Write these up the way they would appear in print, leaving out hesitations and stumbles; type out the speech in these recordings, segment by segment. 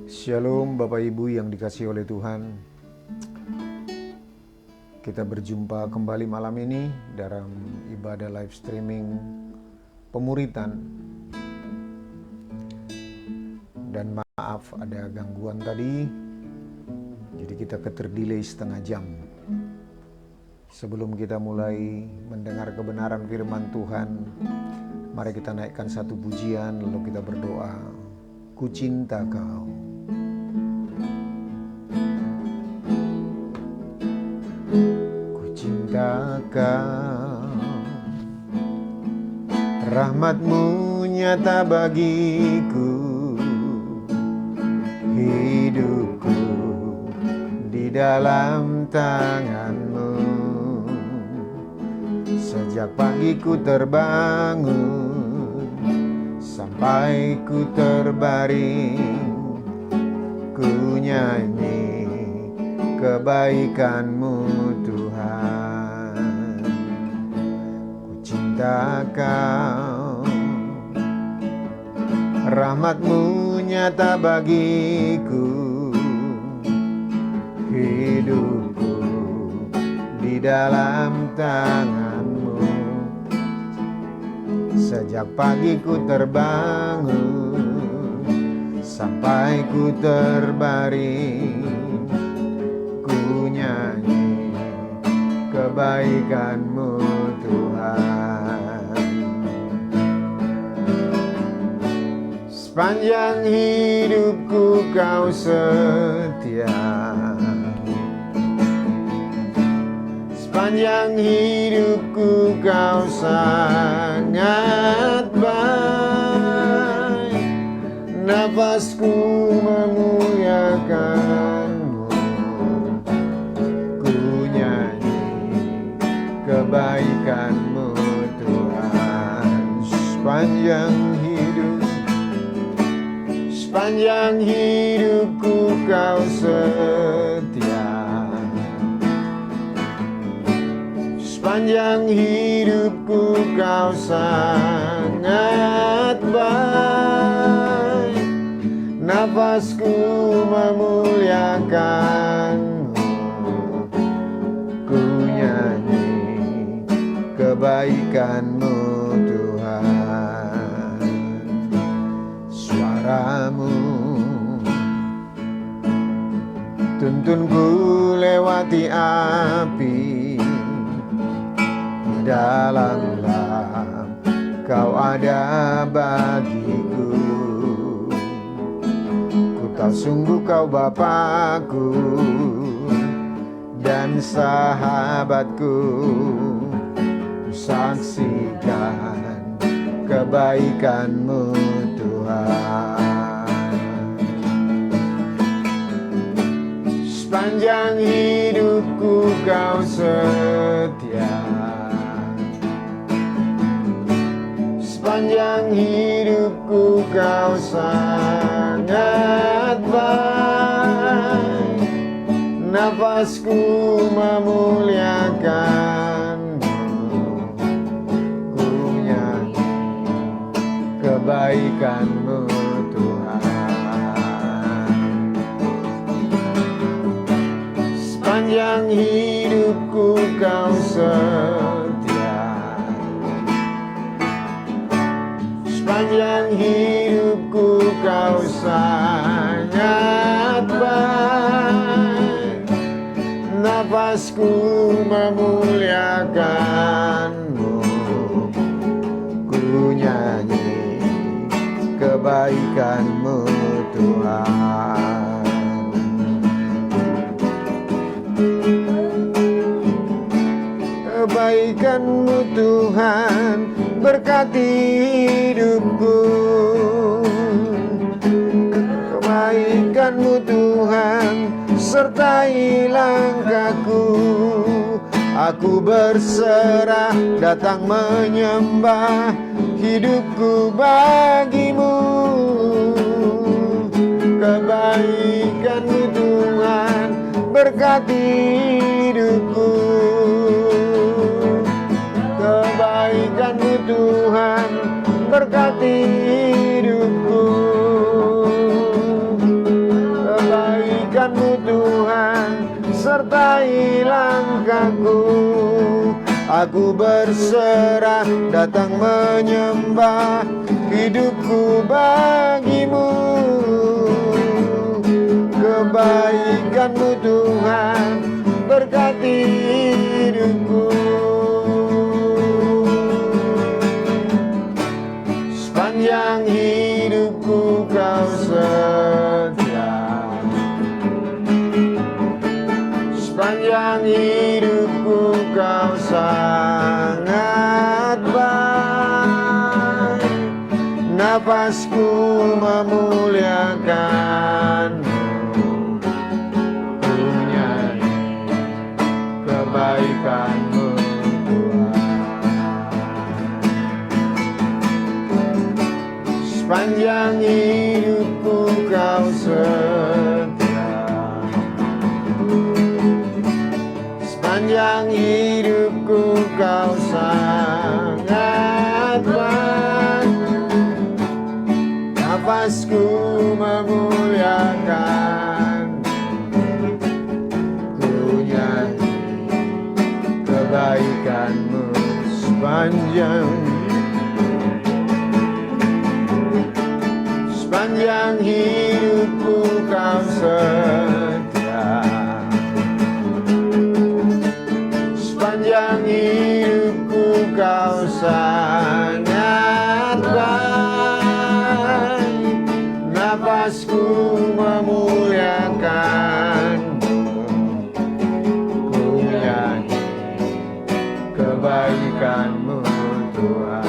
Shalom Bapak Ibu yang dikasihi oleh Tuhan. Kita berjumpa kembali malam ini dalam ibadah live streaming pemuritan. Dan maaf ada gangguan tadi, jadi kita keterdelay setengah jam. Sebelum kita mulai mendengar kebenaran firman Tuhan, mari kita naikkan satu pujian lalu kita berdoa. Ku cinta Kau. Ku cinta Kau, rahmat-Mu nyata bagiku, hidupku di dalam tangan-Mu. Sejak pagi ku terbangun sampai ku terbaring, ku nyanyi kebaikan-Mu Tuhan. Ku cinta Kau, rahmat-Mu nyata bagiku, hidupku di dalam tangan-Mu. Sejak pagi ku terbangun sampai ku terbaring, ku nyanyi kebaikan-Mu Tuhan. Sepanjang hidupku Kau setia, sepanjang hidupku Kau sangat baik. Nafasku memuliakan-Mu, ku nyanyi kebaikan-Mu Tuhan. Sepanjang hidupku Kau setia, sepanjang hidupku Kau sangat baik. Nafasku memuliakan-Mu, ku nyanyi kebaikan-Mu Tuhan. Suara-Mu tuntunku lewati api, dalam Kau ada bagiku. Ku tahu sungguh Kau Bapakku dan sahabatku. Ku saksikan kebaikan-Mu Tuhan. Sepanjang hidupku Kau setia, sepanjang hidupku Kau sangat baik. Nafasku memuliakan-Mu, ku nyanyi kebaikan-Mu Tuhan. Sepanjang hidupku Kau setia, sepanjang hidupku Kau sangat baik. Nafasku memuliakan-Mu, ku nyanyi kebaikan-Mu Tuhan. Kebaikan-Mu Tuhan berkati hidupku, kebaikan-Mu Tuhan sertai langkahku. Aku berserah datang menyembah, hidupku bagi-Mu. Kebaikan-Mu Tuhan berkati hidupku, kebaikan-Mu Tuhan berkati hidupku. mulai langkahku. Aku berserah datang menyembah, hidupku bagimu. Kebaikan-Mu Tuhan berkati hidupku. Sepanjang hidupku Kau setia, sepanjang hidupku Kau sangat baik. Nafasku memuliakan-Mu, ku nyanyi kebaikan-Mu Tuhan. Sepanjang hidupku Kau setia, sepanjang hidupku Kau sangat baik. Nafasku memuliakan, ku nyanyi kebaikan-Mu sepanjang hidupku Kau setia, sepanjang hidupku Kau sangat baik. Nafasku memuliakan-Mu, ku nyanyi kebaikan-Mu Tuhan.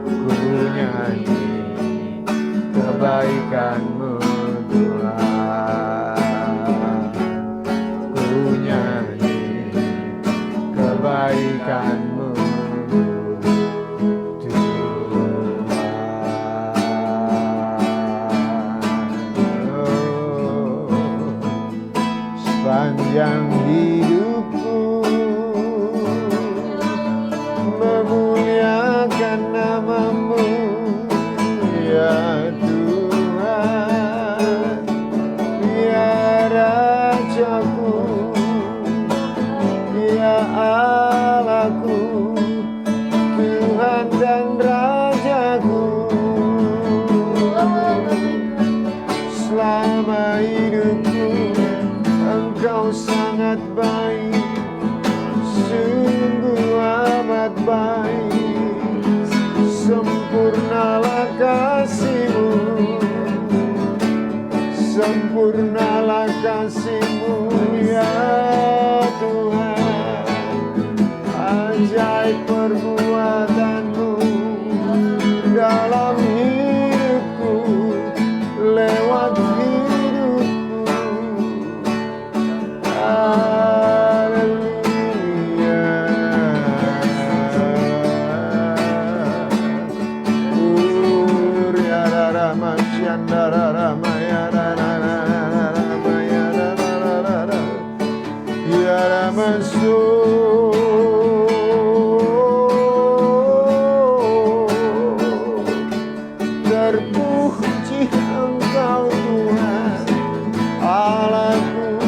Ku nyanyi kebaikan-Mu Tuhan. Ku nyanyi kebaikan-Mu sepanjang hidupku memuliakan nama-Mu, ya Tuhan, ya Rajaku, ya Allahku, Tuhan dan Rajaku. Selama hidupku Engkau sangat baik, sungguh amat baik. Sempurnalah kasih-Mu, sempurnalah kasih-Mu, ya Tuhan. Ajaib perbuatan-Mu dalam hidupku, lewat hidupku. Terpuji Engkau Tuhan, Allahku,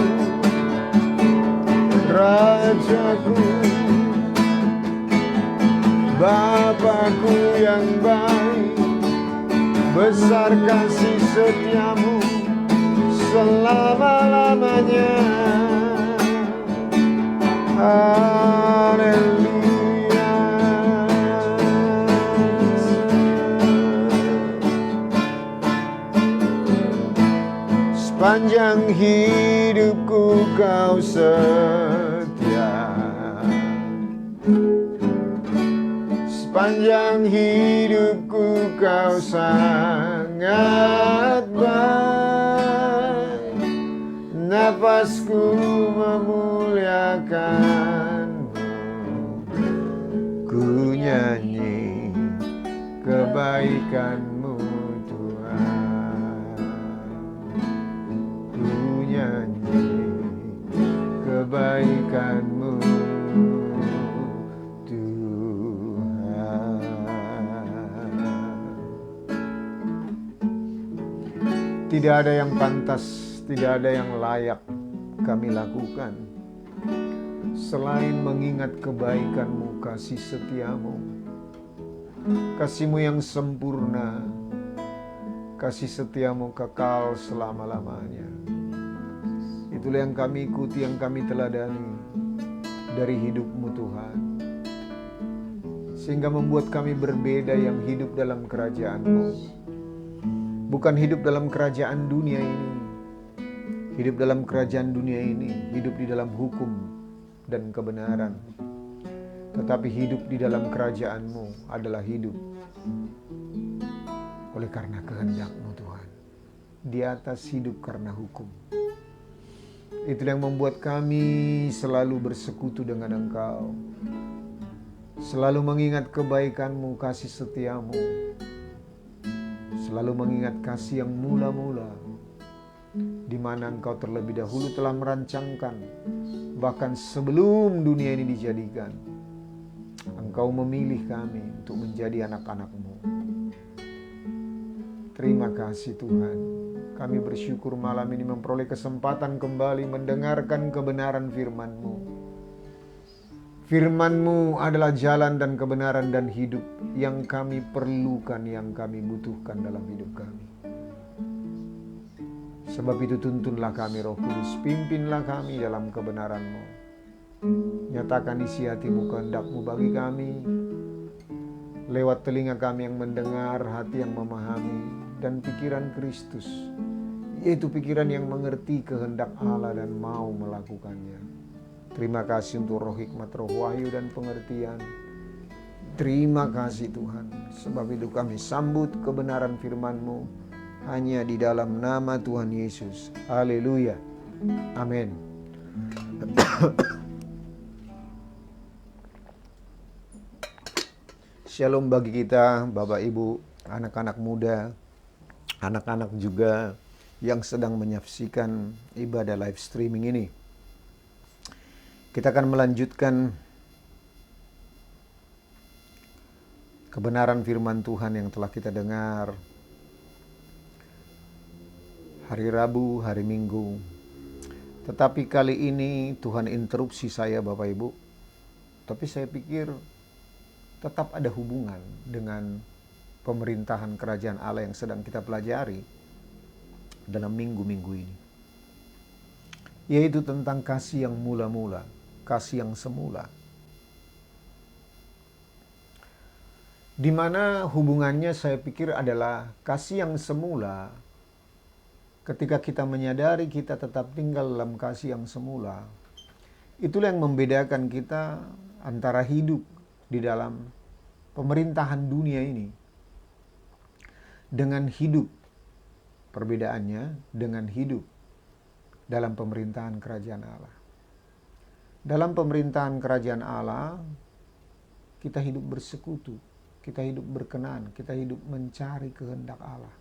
Rajaku, Bapakku yang baik. Besar kasih setia-Mu selama-lamanya. Haleluya. Sepanjang hidupku Kau setia, sepanjang hidupku Kau sangat baik. Nafasku memuliakan-Mu, ku nyanyi kebaikan-Mu Tuhan. Ku nyanyi kebaikan-Mu Tuhan. Tidak ada yang pantas, tidak ada yang layak kami lakukan selain mengingat kebaikan-Mu, kasih setia-Mu, kasih-Mu yang sempurna, kasih setia-Mu kekal selama-lamanya. Itulah yang kami ikuti, yang kami teladani dari hidup-Mu Tuhan, sehingga membuat kami berbeda, yang hidup dalam kerajaan-Mu, bukan hidup dalam kerajaan dunia ini. Hidup dalam kerajaan dunia ini, hidup di dalam hukum dan kebenaran. Tetapi hidup di dalam kerajaan-Mu adalah hidup oleh karena kehendak-Mu Tuhan, di atas hidup karena hukum. Itulah yang membuat kami selalu bersekutu dengan Engkau, selalu mengingat kebaikan-Mu, kasih setia-Mu, selalu mengingat kasih yang mula-mula, di mana Engkau terlebih dahulu telah merancangkan, bahkan sebelum dunia ini dijadikan, Engkau memilih kami untuk menjadi anak-anak-Mu. Terima kasih Tuhan. Kami bersyukur malam ini memperoleh kesempatan kembali mendengarkan kebenaran firman-Mu. Firman-Mu adalah jalan dan kebenaran dan hidup yang kami perlukan, yang kami butuhkan dalam hidup kami. Sebab itu tuntunlah kami Roh Kudus, pimpinlah kami dalam kebenaran-Mu. Nyatakan isi hati-Mu, kehendak-Mu bagi kami, lewat telinga kami yang mendengar, hati yang memahami, dan pikiran Kristus, yaitu pikiran yang mengerti kehendak Allah dan mau melakukannya. Terima kasih untuk roh hikmat, roh wahyu dan pengertian. Terima kasih Tuhan, sebab itu kami sambut kebenaran firman-Mu hanya di dalam nama Tuhan Yesus. Haleluya. Amin. Shalom bagi kita, Bapak Ibu, anak-anak muda, anak-anak juga yang sedang menyaksikan ibadah live streaming ini. Kita akan melanjutkan kebenaran firman Tuhan yang telah kita dengar hari Rabu, hari Minggu. Tetapi kali ini Tuhan interupsi saya Bapak Ibu. Tapi saya pikir tetap ada hubungan dengan pemerintahan kerajaan Allah yang sedang kita pelajari dalam minggu-minggu ini. Yaitu tentang kasih yang mula-mula, kasih yang semula. Di mana hubungannya saya pikir adalah kasih yang semula. Ketika kita menyadari kita tetap tinggal dalam kasih yang semula, itulah yang membedakan kita antara hidup di dalam pemerintahan dunia ini dengan hidup, perbedaannya dengan hidup dalam pemerintahan kerajaan Allah. Dalam pemerintahan kerajaan Allah, kita hidup bersekutu, kita hidup berkenan, kita hidup mencari kehendak Allah.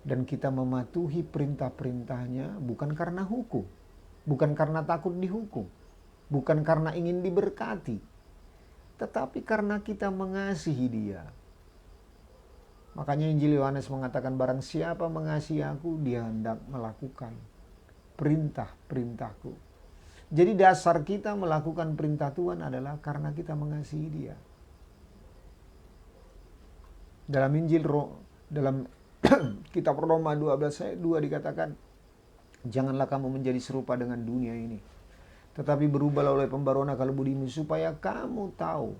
Dan kita mematuhi perintah-perintahnya bukan karena hukum, bukan karena takut dihukum, bukan karena ingin diberkati, tetapi karena kita mengasihi Dia. Makanya Injil Yohanes mengatakan, barang siapa mengasihi aku, dia hendak melakukan perintah-perintahku. Jadi dasar kita melakukan perintah Tuhan adalah karena kita mengasihi Dia. Dalam dalam kitab Roma 12 ayat 2 dikatakan, janganlah kamu menjadi serupa dengan dunia ini, tetapi berubahlah oleh pembaruan akal budimu, supaya kamu tahu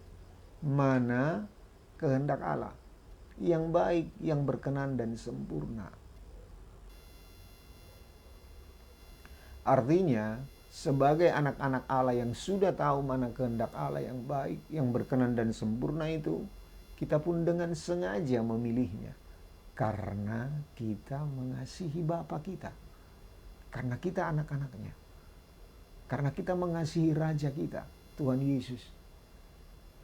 mana kehendak Allah, yang baik, yang berkenan dan sempurna. Artinya, sebagai anak-anak Allah yang sudah tahu mana kehendak Allah yang baik, yang berkenan dan sempurna itu, kita pun dengan sengaja memilihnya. Karena kita mengasihi Bapa kita. Karena kita anak-anaknya. Karena kita mengasihi Raja kita, Tuhan Yesus.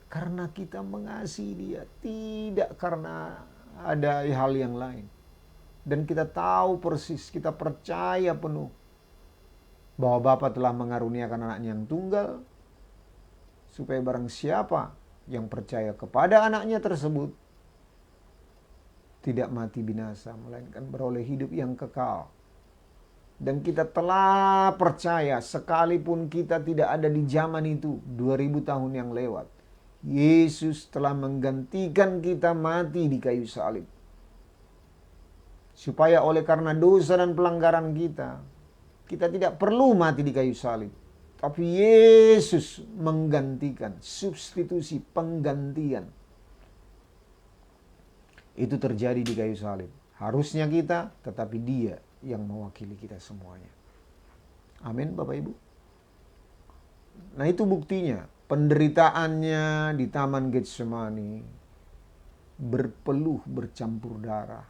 Karena kita mengasihi Dia, tidak karena ada hal yang lain. Dan kita tahu persis, kita percaya penuh bahwa Bapa telah mengaruniakan anaknya yang tunggal, supaya barang siapa yang percaya kepada anaknya tersebut tidak mati binasa, melainkan beroleh hidup yang kekal. Dan kita telah percaya sekalipun kita tidak ada di zaman itu 2000 tahun yang lewat. Yesus telah menggantikan kita mati di kayu salib. Supaya oleh karena dosa dan pelanggaran kita tidak perlu mati di kayu salib. Tapi Yesus menggantikan, substitusi, penggantian. Itu terjadi di kayu salib. Harusnya kita, tetapi Dia yang mewakili kita semuanya. Amin, Bapak Ibu. Nah, itu buktinya. Penderitaannya di Taman Getsemani berpeluh bercampur darah.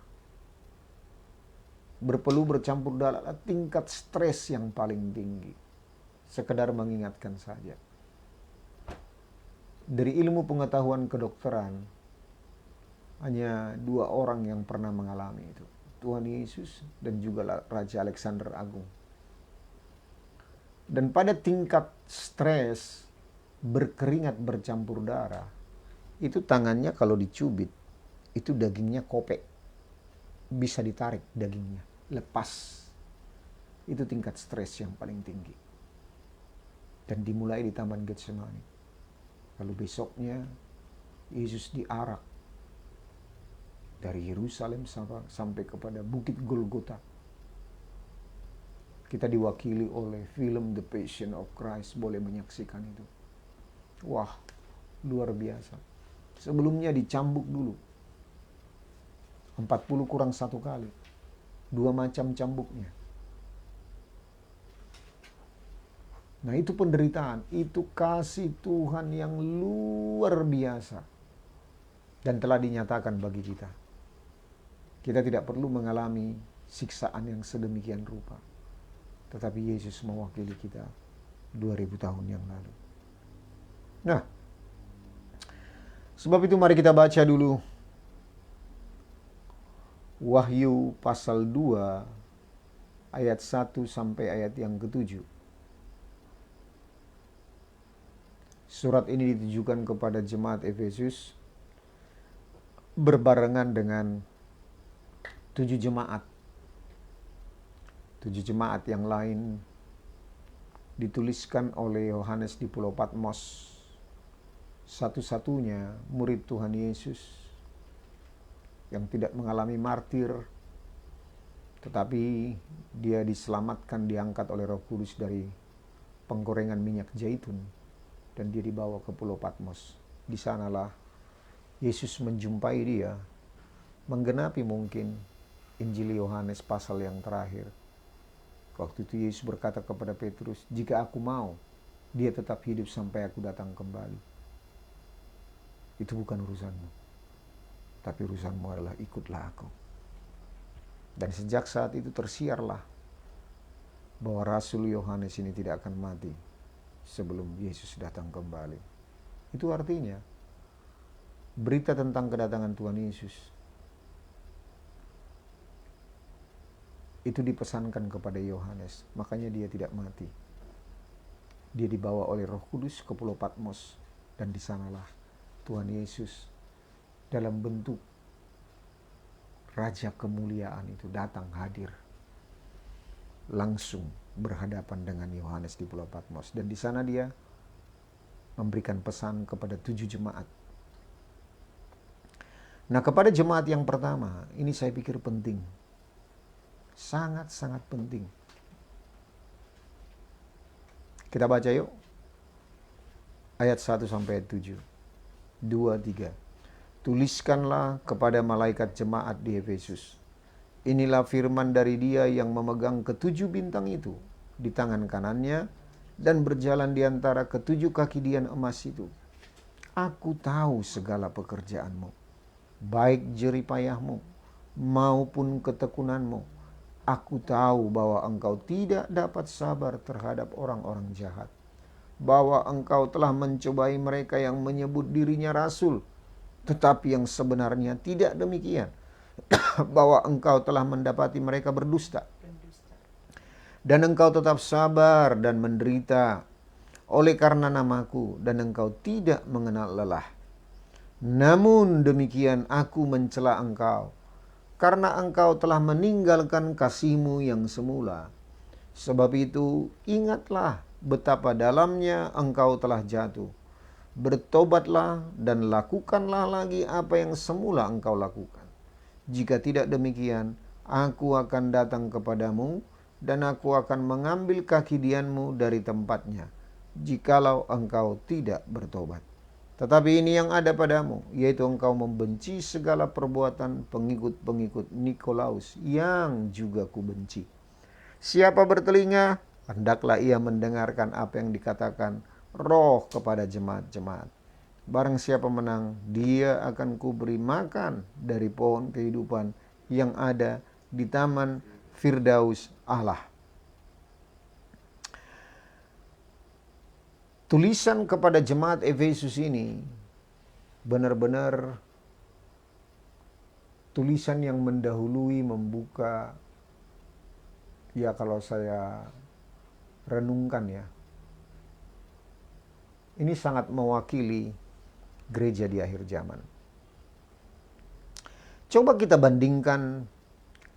Berpeluh bercampur darah adalah tingkat stres yang paling tinggi. Sekedar mengingatkan saja. Dari ilmu pengetahuan kedokteran, hanya 2 orang yang pernah mengalami itu. Tuhan Yesus dan juga Raja Alexander Agung. Dan pada tingkat stres, berkeringat bercampur darah, itu tangannya kalau dicubit, itu dagingnya kopek. Bisa ditarik dagingnya, lepas. Itu tingkat stres yang paling tinggi. Dan dimulai di Taman Getsemani. Lalu besoknya, Yesus diarak dari Yerusalem sampai kepada Bukit Golgota. Kita diwakili oleh film The Passion of Christ, boleh menyaksikan itu. Wah, luar biasa. Sebelumnya dicambuk dulu. 40 kurang 1 kali. 2 macam cambuknya. Nah, itu penderitaan, itu kasih Tuhan yang luar biasa. Dan telah dinyatakan bagi kita. Kita tidak perlu mengalami siksaan yang sedemikian rupa. Tetapi Yesus mewakili kita 2000 tahun yang lalu. Nah, sebab itu mari kita baca dulu Wahyu pasal 2 ayat 1 sampai ayat yang ke-7. Surat ini ditujukan kepada jemaat Efesus berbarengan dengan 7 jemaat. 7 jemaat yang lain dituliskan oleh Yohanes di Pulau Patmos. Satu-satunya murid Tuhan Yesus yang tidak mengalami martir, tetapi dia diselamatkan, diangkat oleh Roh Kudus dari penggorengan minyak zaitun, dan dia dibawa ke Pulau Patmos. Di sanalah Yesus menjumpai dia, menggenapi mungkin Injil Yohanes pasal yang terakhir. Waktu itu Yesus berkata kepada Petrus, "Jika aku mau, dia tetap hidup sampai aku datang kembali." Itu bukan urusanmu. Tapi urusanmu adalah ikutlah aku. Dan sejak saat itu tersiarlah bahwa Rasul Yohanes ini tidak akan mati sebelum Yesus datang kembali. Itu artinya berita tentang kedatangan Tuhan Yesus itu dipesankan kepada Yohanes, makanya dia tidak mati. Dia dibawa oleh Roh Kudus ke Pulau Patmos, dan di sanalah Tuhan Yesus dalam bentuk Raja kemuliaan itu datang hadir, langsung berhadapan dengan Yohanes di Pulau Patmos, dan di sana dia memberikan pesan kepada 7 jemaat. Nah, kepada jemaat yang pertama, ini saya pikir penting. Sangat-sangat penting. Kita baca yuk. Ayat 1 sampai 7. 2, 3. Tuliskanlah kepada malaikat jemaat di Efesus. Inilah firman dari Dia yang memegang ke7 bintang itu di tangan kanannya dan berjalan di antara ke7 kaki dian emas itu. Aku tahu segala pekerjaanmu, baik jeripayahmu maupun ketekunanmu. Aku tahu bahwa engkau tidak dapat sabar terhadap orang-orang jahat, bahwa engkau telah mencobai mereka yang menyebut dirinya rasul, tetapi yang sebenarnya tidak demikian, bahwa engkau telah mendapati mereka berdusta, dan engkau tetap sabar dan menderita oleh karena namaku, dan engkau tidak mengenal lelah. Namun demikian aku mencela engkau, karena engkau telah meninggalkan kasihmu yang semula. Sebab itu ingatlah betapa dalamnya engkau telah jatuh. Bertobatlah dan lakukanlah lagi apa yang semula engkau lakukan. Jika tidak demikian, aku akan datang kepadamu dan aku akan mengambil kaki dianmu dari tempatnya, jikalau engkau tidak bertobat. Tetapi ini yang ada padamu, yaitu engkau membenci segala perbuatan pengikut-pengikut Nikolaus yang juga kubenci. Siapa bertelinga, hendaklah ia mendengarkan apa yang dikatakan Roh kepada jemaat-jemaat. Barang siapa menang, dia akan kuberi makan dari pohon kehidupan yang ada di taman Firdaus Allah. Tulisan kepada jemaat Efesus ini benar-benar tulisan yang mendahului membuka, ya kalau saya renungkan ya, ini sangat mewakili gereja di akhir zaman. Coba kita bandingkan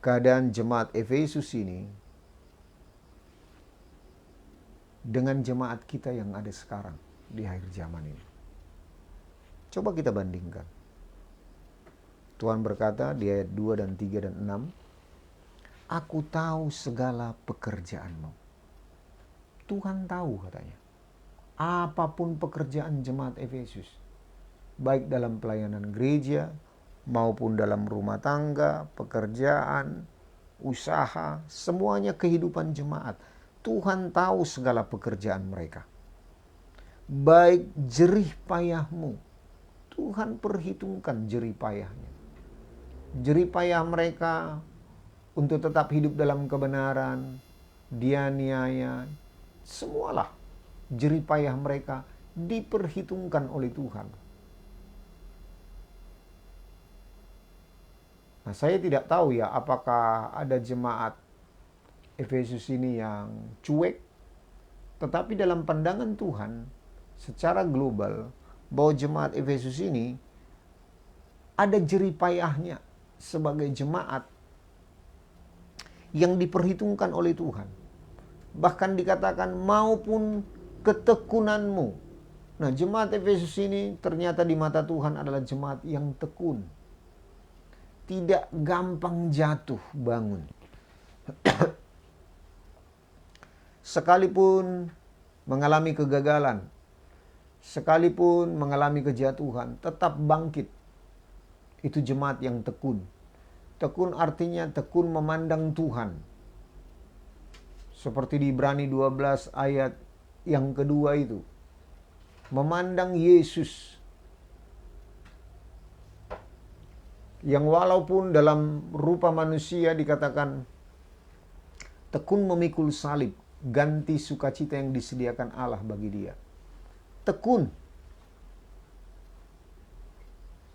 keadaan jemaat Efesus ini dengan jemaat kita yang ada sekarang di akhir zaman ini. Coba kita bandingkan. Tuhan berkata di ayat 2 dan 3 dan 6, aku tahu segala pekerjaanmu. Tuhan tahu katanya. Apapun pekerjaan jemaat Efesus, baik dalam pelayanan gereja maupun dalam rumah tangga, pekerjaan, usaha, semuanya kehidupan jemaat. Tuhan tahu segala pekerjaan mereka. Baik jerih payahmu, Tuhan perhitungkan jerih payahnya. Jerih payah mereka untuk tetap hidup dalam kebenaran, dianiaya, semualah jerih payah mereka diperhitungkan oleh Tuhan. Nah, saya tidak tahu ya apakah ada jemaat Efesus ini yang cuek, tetapi dalam pandangan Tuhan secara global bahwa jemaat Efesus ini ada jerih payahnya sebagai jemaat yang diperhitungkan oleh Tuhan. Bahkan dikatakan maupun ketekunanmu. Nah, jemaat Efesus ini ternyata di mata Tuhan adalah jemaat yang tekun. Tidak gampang jatuh bangun. Sekalipun mengalami kegagalan, sekalipun mengalami kejatuhan, tetap bangkit. Itu jemaat yang tekun. Tekun artinya tekun memandang Tuhan. Seperti di Ibrani 12 ayat yang kedua itu. Memandang Yesus. Yang walaupun dalam rupa manusia dikatakan tekun memikul salib, ganti sukacita yang disediakan Allah bagi dia. Tekun.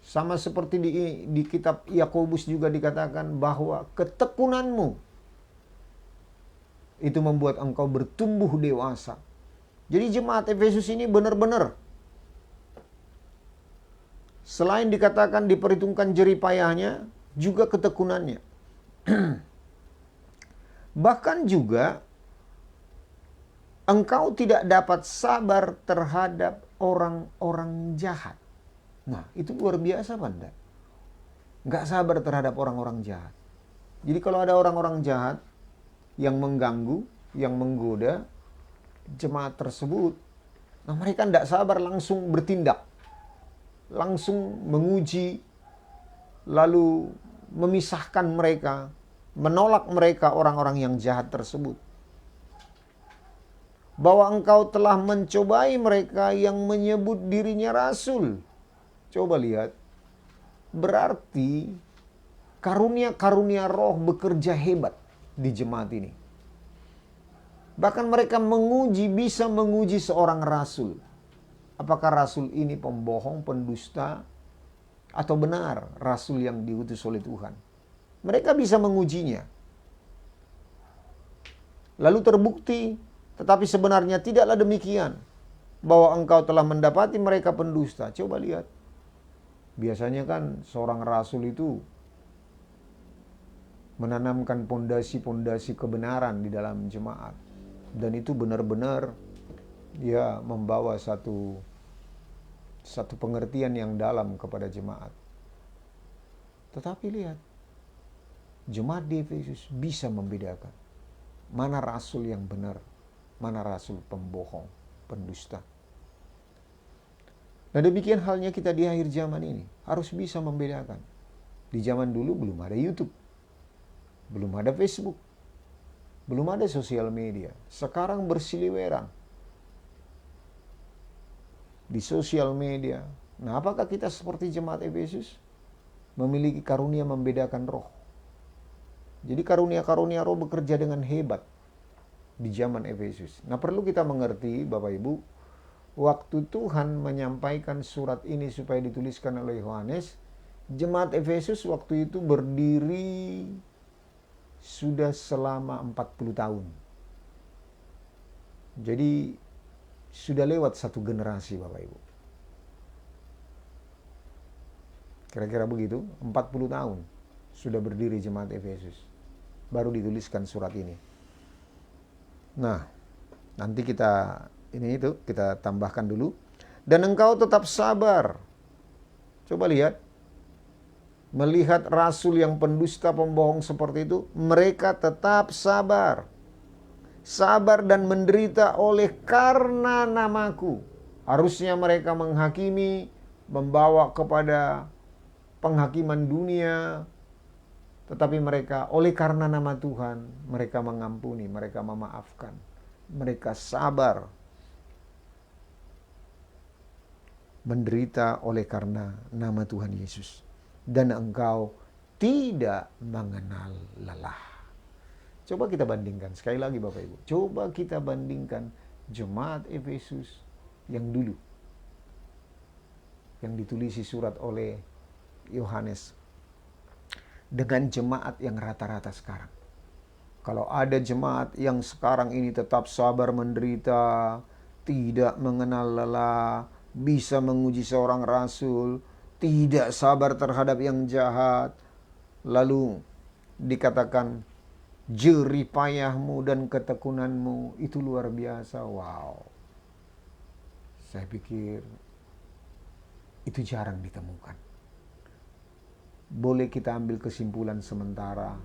Sama seperti di kitab Yakobus juga dikatakan bahwa ketekunanmu itu membuat engkau bertumbuh dewasa. Jadi jemaat Efesus ini benar-benar selain dikatakan diperhitungkan jerih payahnya, juga ketekunannya. Bahkan juga engkau tidak dapat sabar terhadap orang-orang jahat. Nah, itu luar biasa, Banda. Nggak sabar terhadap orang-orang jahat. Jadi kalau ada orang-orang jahat yang mengganggu, yang menggoda jemaat tersebut, nah mereka nggak sabar langsung bertindak. Langsung menguji, lalu memisahkan mereka, menolak mereka orang-orang yang jahat tersebut. Bahwa engkau telah mencobai mereka yang menyebut dirinya rasul. Coba lihat, berarti karunia-karunia roh bekerja hebat di jemaat ini. Bahkan mereka bisa menguji seorang rasul. Apakah rasul ini pembohong, pendusta, atau benar rasul yang diutus oleh Tuhan? Mereka bisa mengujinya. Lalu terbukti, tetapi sebenarnya tidaklah demikian. Bahwa engkau telah mendapati mereka pendusta. Coba lihat. Biasanya kan seorang rasul itu menanamkan pondasi-pondasi kebenaran di dalam jemaat. Dan itu benar-benar ya membawa satu pengertian yang dalam kepada jemaat. Tetapi lihat, jemaat di Efesus bisa membedakan mana rasul yang benar, mana rasul pembohong, pendusta. Nah demikian halnya kita di akhir zaman ini, harus bisa membedakan. Di zaman dulu belum ada YouTube, belum ada Facebook, belum ada sosial media. Sekarang bersiliweran di sosial media. Nah, apakah kita seperti jemaat Efesus? Memiliki karunia membedakan roh. Jadi karunia-karunia roh bekerja dengan hebat di zaman Efesus. Nah, perlu kita mengerti Bapak Ibu, waktu Tuhan menyampaikan surat ini supaya dituliskan oleh Yohanes, jemaat Efesus waktu itu berdiri sudah selama 40 tahun. Jadi sudah lewat satu generasi Bapak Ibu. Kira-kira begitu, 40 tahun sudah berdiri jemaat Efesus. Baru dituliskan surat ini. Nah, nanti kita kita tambahkan dulu. Dan engkau tetap sabar. Coba lihat. Melihat rasul yang pendusta pembohong seperti itu, mereka tetap sabar. Sabar dan menderita oleh karena namaku. Harusnya mereka menghakimi, membawa kepada penghakiman dunia. Tetapi mereka oleh karena nama Tuhan, mereka mengampuni, mereka memaafkan. Mereka sabar. Menderita oleh karena nama Tuhan Yesus. Dan engkau tidak mengenal lelah. Coba kita bandingkan, sekali lagi Bapak Ibu. Coba kita bandingkan jemaat Efesus yang dulu. Yang ditulisi surat oleh Yohanes. Dengan jemaat yang rata-rata sekarang. Kalau ada jemaat yang sekarang ini tetap sabar menderita, tidak mengenal lelah, bisa menguji seorang rasul, tidak sabar terhadap yang jahat, lalu dikatakan jerih payahmu dan ketekunanmu itu luar biasa. Wow, saya pikir itu jarang ditemukan. Boleh kita ambil kesimpulan sementara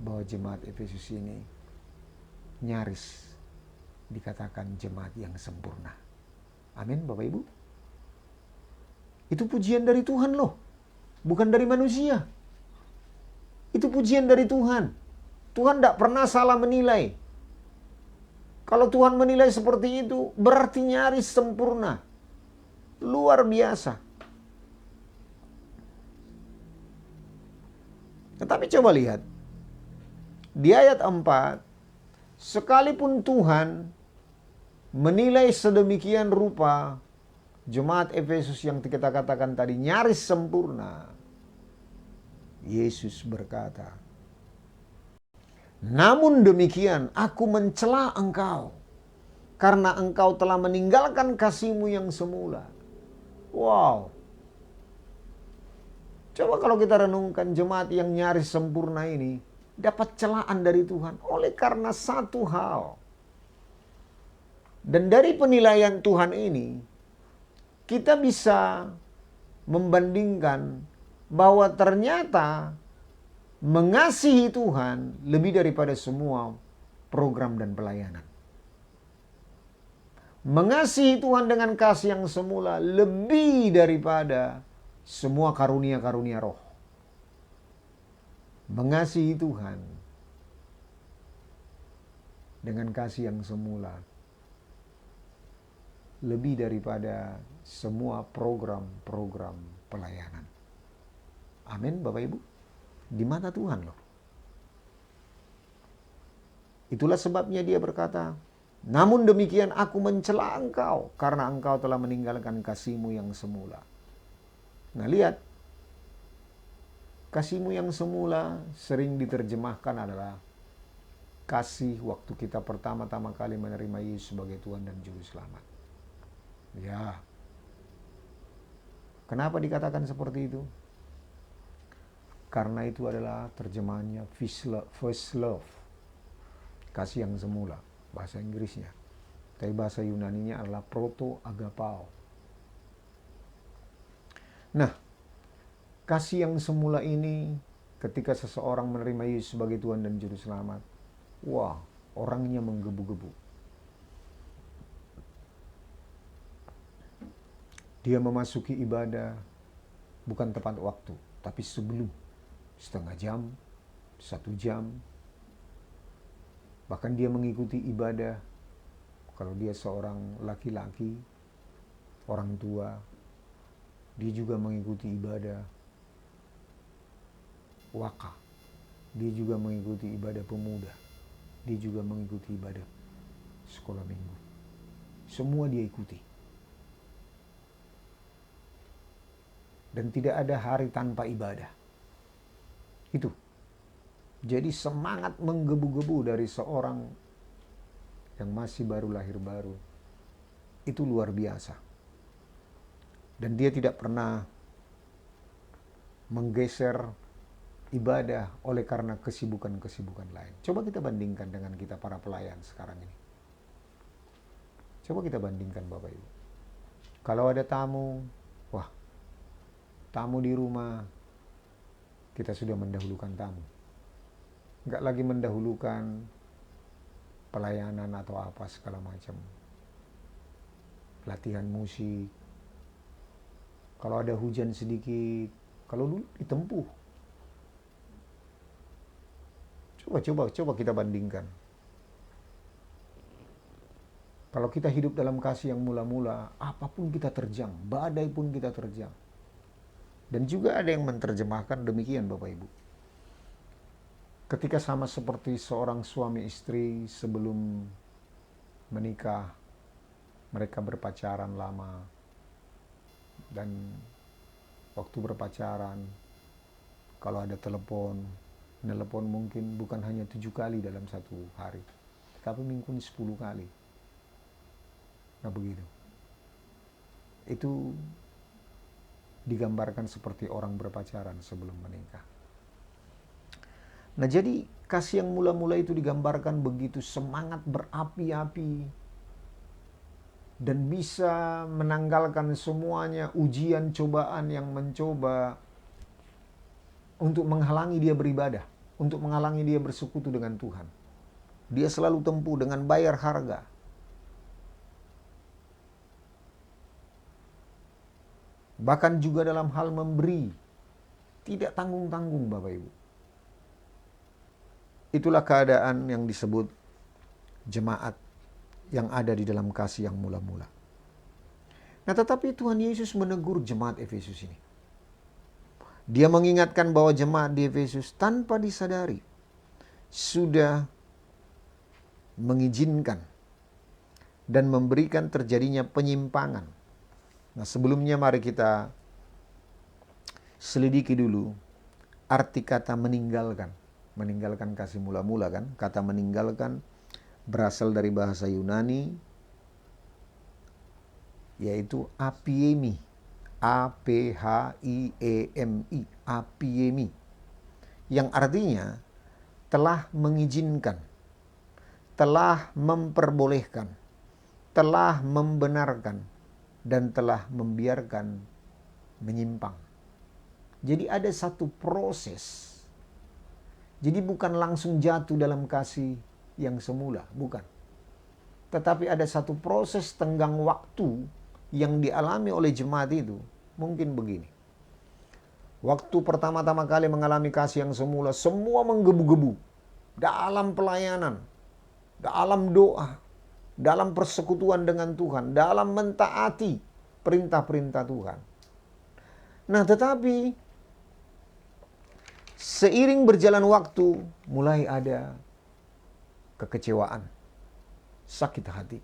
bahwa jemaat Efesus ini nyaris dikatakan jemaat yang sempurna. Amin Bapak Ibu. Itu pujian dari Tuhan loh, bukan dari manusia. Itu pujian dari Tuhan. Tuhan tidak pernah salah menilai. Kalau Tuhan menilai seperti itu, berarti nyaris sempurna. Luar biasa. Tetapi coba lihat. Di ayat 4, sekalipun Tuhan menilai sedemikian rupa jemaat Efesus yang kita katakan tadi nyaris sempurna, Yesus berkata, namun demikian aku mencela engkau karena engkau telah meninggalkan kasihmu yang semula. Wow. Coba kalau kita renungkan jemaat yang nyaris sempurna ini dapat celaan dari Tuhan oleh karena satu hal. Dan dari penilaian Tuhan ini kita bisa membandingkan bahwa ternyata mengasihi Tuhan lebih daripada semua program dan pelayanan. Mengasihi Tuhan dengan kasih yang semula lebih daripada semua karunia-karunia roh. Mengasihi Tuhan dengan kasih yang semula lebih daripada semua program-program pelayanan. Amin Bapak Ibu. Di mata Tuhan loh. Itulah sebabnya dia berkata, namun demikian aku mencela engkau karena engkau telah meninggalkan kasihmu yang semula. Nah lihat, kasihmu yang semula sering diterjemahkan adalah kasih waktu kita pertama-tama kali menerima Yesus sebagai Tuhan dan Juru Selamat. Ya, kenapa dikatakan seperti itu? Karena itu adalah terjemahannya first love, kasih yang semula, bahasa Inggrisnya. Tapi bahasa Yunaninya adalah proto agapao. Nah, kasih yang semula ini ketika seseorang menerima Yesus sebagai Tuhan dan Juru Selamat, wah, orangnya menggebu-gebu. Dia memasuki ibadah bukan tepat waktu, tapi sebelum, setengah jam, 1 jam. Bahkan dia mengikuti ibadah, kalau dia seorang laki-laki, orang tua, dia juga mengikuti ibadah waka. Dia juga mengikuti ibadah pemuda. Dia juga mengikuti ibadah sekolah minggu. Semua dia ikuti. Dan tidak ada hari tanpa ibadah. Itu. Jadi semangat menggebu-gebu dari seorang yang masih baru lahir baru, itu luar biasa. Dan dia tidak pernah menggeser ibadah oleh karena kesibukan-kesibukan lain. Coba kita bandingkan dengan kita para pelayan sekarang ini. Coba kita bandingkan Bapak Ibu. Kalau ada tamu, wah, tamu di rumah, kita sudah mendahulukan tamu. Enggak lagi mendahulukan pelayanan atau apa segala macam. Latihan musik. Kalau ada hujan sedikit, kalau dulu ditempuh. Coba kita bandingkan. Kalau kita hidup dalam kasih yang mula-mula, apapun kita terjang, badai pun kita terjang. Dan juga ada yang menerjemahkan demikian Bapak Ibu. Ketika sama seperti seorang suami istri sebelum menikah, mereka berpacaran lama. Dan waktu berpacaran, kalau ada telepon mungkin bukan hanya 7 kali dalam 1 hari, tapi mungkin 10 kali. Nah begitu. Itu digambarkan seperti orang berpacaran sebelum menikah. Nah jadi kasih yang mula-mula itu digambarkan begitu semangat berapi-api dan bisa menanggalkan semuanya ujian cobaan yang mencoba untuk menghalangi dia beribadah, untuk menghalangi dia bersekutu dengan Tuhan. Dia selalu tempuh dengan bayar harga. Bahkan juga dalam hal memberi, tidak tanggung-tanggung Bapak Ibu. Itulah keadaan yang disebut jemaat yang ada di dalam kasih yang mula-mula. Nah tetapi Tuhan Yesus menegur jemaat Efesus ini. Dia mengingatkan bahwa jemaat di Efesus tanpa disadari sudah mengizinkan dan memberikan terjadinya penyimpangan. Nah sebelumnya mari kita selidiki dulu arti kata meninggalkan. Meninggalkan kasih mula-mula kan. Kata meninggalkan berasal dari bahasa Yunani yaitu apiemi. A-P-H-I-E-M-I. Apiemi. Yang artinya telah mengizinkan, telah memperbolehkan, telah membenarkan, dan telah membiarkan menyimpang. Jadi ada satu proses. Jadi bukan langsung jatuh dalam kasih yang semula, bukan. Tetapi ada satu proses tenggang waktu yang dialami oleh jemaat itu. Mungkin begini. Waktu pertama-tama kali mengalami kasih yang semula, semua menggebu-gebu. Dalam pelayanan, dalam doa, dalam persekutuan dengan Tuhan, dalam mentaati perintah-perintah Tuhan. Nah tetapi seiring berjalan waktu, mulai ada kekecewaan, sakit hati.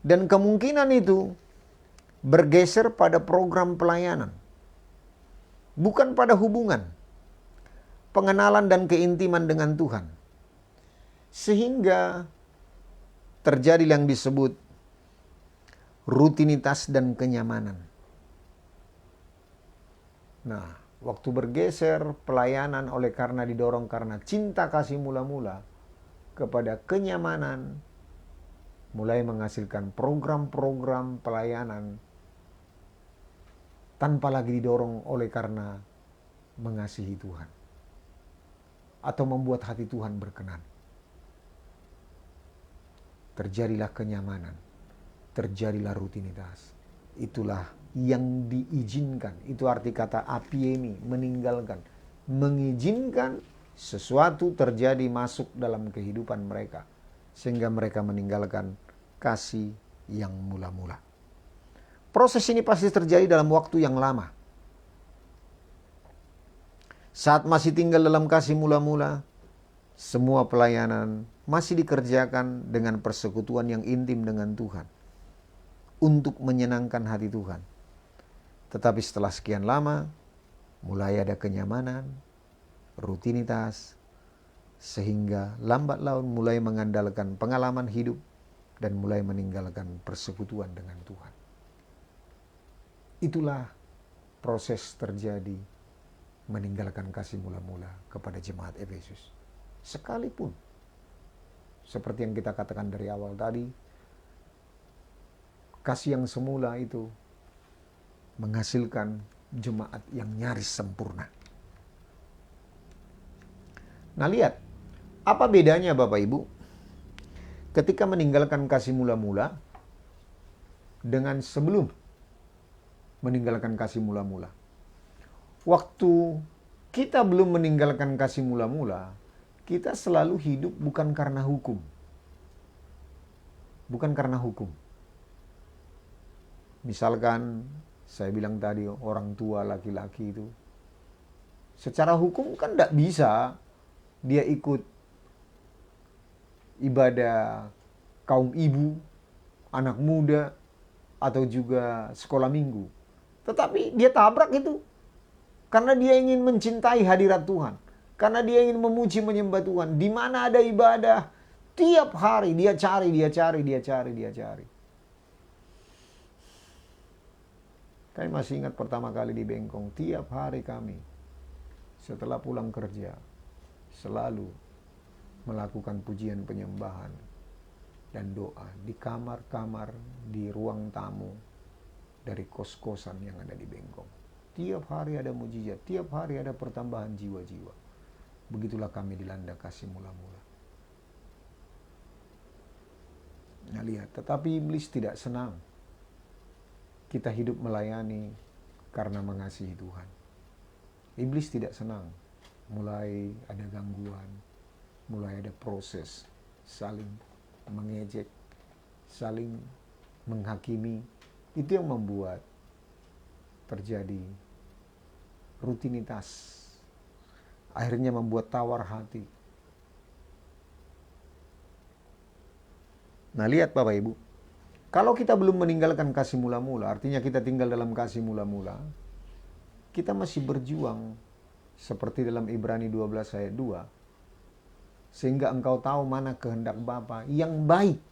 Dan kemungkinan itu bergeser pada program pelayanan. Bukan pada hubungan, pengenalan dan keintiman dengan Tuhan. Sehingga terjadi yang disebut rutinitas dan kenyamanan. Nah, waktu bergeser pelayanan oleh karena didorong karena cinta kasih mula-mula kepada kenyamanan, mulai menghasilkan program-program pelayanan tanpa lagi didorong oleh karena mengasihi Tuhan atau membuat hati Tuhan berkenan. Terjadilah kenyamanan, terjadilah rutinitas. Itulah yang diizinkan. Itu arti kata apiemi, meninggalkan. Mengizinkan sesuatu terjadi masuk dalam kehidupan mereka. Sehingga mereka meninggalkan kasih yang mula-mula. Proses ini pasti terjadi dalam waktu yang lama. Saat masih tinggal dalam kasih mula-mula, semua pelayanan masih dikerjakan dengan persekutuan yang intim dengan Tuhan untuk menyenangkan hati Tuhan. Tetapi setelah sekian lama, mulai ada kenyamanan, rutinitas, sehingga lambat laun mulai mengandalkan pengalaman hidup dan mulai meninggalkan persekutuan dengan Tuhan. Itulah proses terjadi meninggalkan kasih mula-mula kepada jemaat Efesus. Sekalipun seperti yang kita katakan dari awal tadi, kasih yang semula itu menghasilkan jemaat yang nyaris sempurna. Nah, lihat, apa bedanya Bapak Ibu ketika meninggalkan kasih mula-mula dengan sebelum meninggalkan kasih mula-mula. Waktu kita belum meninggalkan kasih mula-mula, kita selalu hidup bukan karena hukum. Bukan karena hukum. Misalkan saya bilang tadi orang tua laki-laki itu, secara hukum kan tidak bisa dia ikut ibadah kaum ibu, anak muda, atau juga sekolah minggu. Tetapi dia tabrak itu. Karena dia ingin mencintai hadirat Tuhan. Karena dia ingin memuji menyembah Tuhan. Di mana ada ibadah, tiap hari dia cari. Kami masih ingat pertama kali di Bengkong, tiap hari kami setelah pulang kerja selalu melakukan pujian penyembahan dan doa di kamar-kamar, di ruang tamu dari kos-kosan yang ada di Bengkong. Tiap hari ada mujizat, tiap hari ada pertambahan jiwa-jiwa. Begitulah kami dilanda kasih mula-mula. Nah, lihat, tetapi iblis tidak senang kita hidup melayani karena mengasihi Tuhan. Iblis tidak senang. Mulai ada gangguan, mulai ada proses saling mengejek, saling menghakimi. Itu yang membuat terjadi rutinitas. Akhirnya membuat tawar hati. Nah, lihat Bapak Ibu, kalau kita belum meninggalkan kasih mula-mula, artinya kita tinggal dalam kasih mula-mula, kita masih berjuang seperti dalam Ibrani 12 ayat 2. Sehingga engkau tahu mana kehendak Bapa yang baik.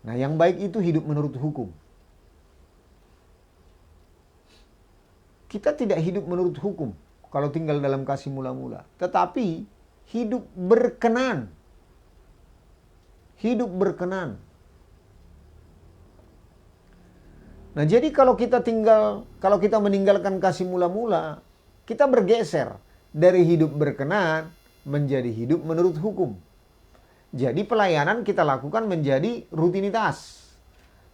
Nah, yang baik itu hidup menurut hukum. Kita tidak hidup menurut hukum kalau tinggal dalam kasih mula-mula. Tetapi hidup berkenan. Hidup berkenan. Nah, jadi kalau kita meninggalkan kasih mula-mula, kita bergeser dari hidup berkenan menjadi hidup menurut hukum. Jadi pelayanan kita lakukan menjadi rutinitas.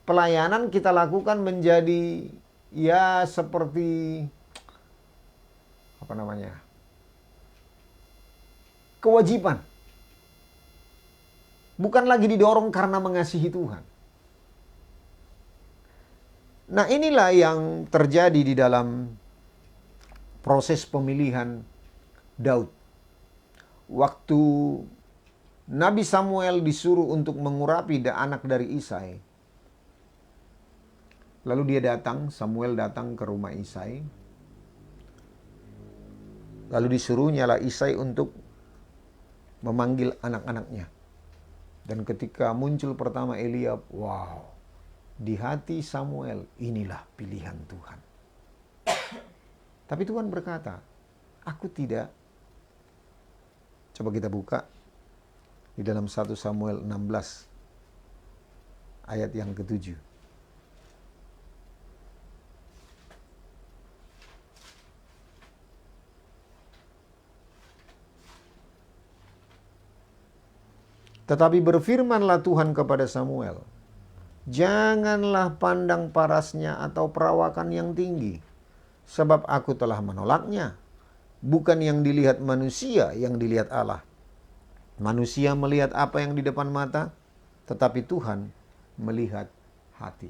Pelayanan kita lakukan menjadi ya seperti kewajiban. Bukan lagi didorong karena mengasihi Tuhan. Nah, inilah yang terjadi di dalam proses pemilihan Daud. Waktu Nabi Samuel disuruh untuk mengurapi anak dari Isai. Lalu Samuel datang ke rumah Isai. Lalu disuruhnyalah Isai untuk memanggil anak-anaknya. Dan ketika muncul pertama Eliab, wow, di hati Samuel inilah pilihan Tuhan. Tapi Tuhan berkata, aku tidak. Coba kita buka di dalam 1 Samuel 16 ayat yang ke-7. Tetapi berfirmanlah Tuhan kepada Samuel, janganlah pandang parasnya atau perawakan yang tinggi, sebab aku telah menolaknya. Bukan yang dilihat manusia, yang dilihat Allah. Manusia melihat apa yang di depan mata, tetapi Tuhan melihat hati.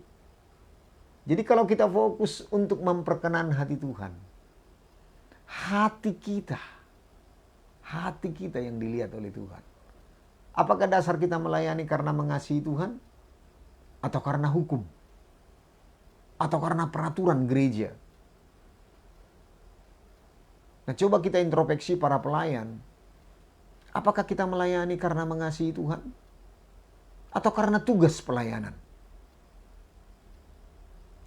Jadi kalau kita fokus untuk memperkenan hati Tuhan, hati kita yang dilihat oleh Tuhan. Apakah dasar kita melayani karena mengasihi Tuhan? Atau karena hukum? Atau karena peraturan gereja? Nah, coba kita introspeksi para pelayan. Apakah kita melayani karena mengasihi Tuhan? Atau karena tugas pelayanan?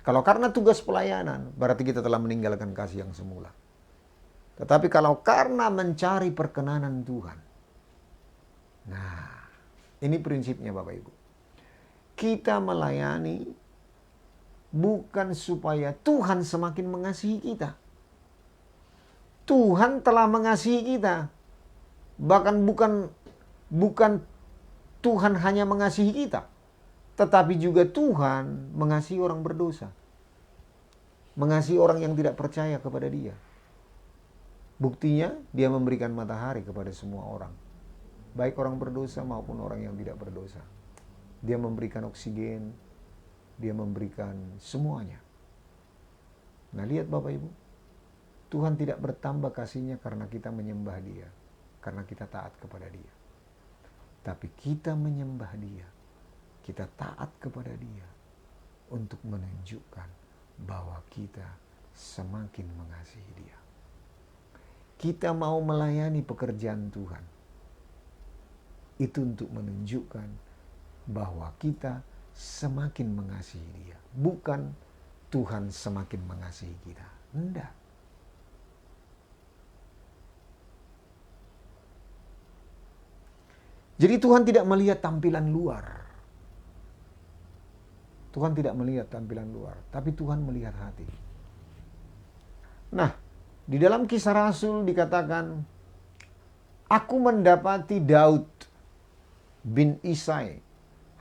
Kalau karena tugas pelayanan, berarti kita telah meninggalkan kasih yang semula. Tetapi kalau karena mencari perkenanan Tuhan, nah, ini prinsipnya Bapak Ibu. Kita melayani bukan supaya Tuhan semakin mengasihi kita. Tuhan telah mengasihi kita. Bahkan bukan Tuhan hanya mengasihi kita, tetapi juga Tuhan mengasihi orang berdosa. Mengasihi orang yang tidak percaya kepada Dia. Buktinya Dia memberikan matahari kepada semua orang. Baik orang berdosa maupun orang yang tidak berdosa. Dia memberikan oksigen, Dia memberikan semuanya. Nah, lihat Bapak Ibu, Tuhan tidak bertambah kasih-Nya karena kita menyembah Dia, karena kita taat kepada Dia. Tapi kita menyembah Dia, kita taat kepada Dia untuk menunjukkan bahwa kita semakin mengasihi Dia. Kita mau melayani pekerjaan Tuhan, itu untuk menunjukkan bahwa kita semakin mengasihi Dia. Bukan Tuhan semakin mengasihi kita. Tidak. Jadi Tuhan tidak melihat tampilan luar. Tuhan tidak melihat tampilan luar, tapi Tuhan melihat hati. Nah, di dalam Kisah Rasul dikatakan, aku mendapati Daud bin Isai,